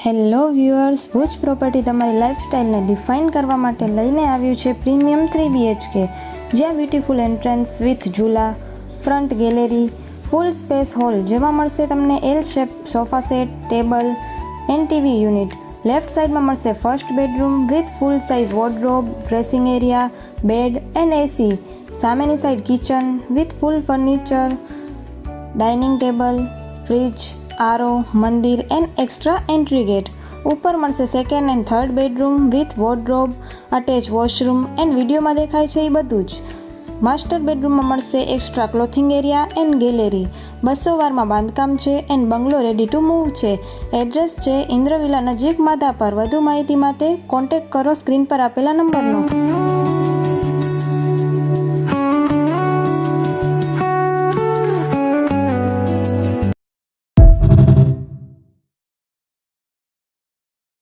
Hello viewers, Bhuj property તમારી લાઇફસ્ટાઇલને define કરવા માટે લઈને આવ્યું છે પ્રીમિયમ 3 BHK, જ્યાં બ્યુટીફુલ એન્ટ્રન્સ વિથ ઝૂલા, front gallery, full space hall જેમાં મળશે તમને L shape sofa set, table and TV unit. Left સાઇડમાં મળશે first bedroom with full size wardrobe, dressing area, bed and AC. સામેની side kitchen with full furniture, dining table, fridge, RO, મંદિર and extra entry gate. ઉપર મળશે second and third bedroom with wardrobe, attach washroom and વિડીયોમાં દેખાય છે એ બધું જ. Master બેડરૂમમાં મળશે extra clothing area and gallery. 200 વારમાં બાંધકામ છે and bungalow ready to move છે. એડ્રેસ છે ઇન્દ્રવિલા નજીક માધાપર. વધુ માહિતી માટે કોન્ટેક્ટ કરો સ્ક્રીન પર આપેલા નંબરનો.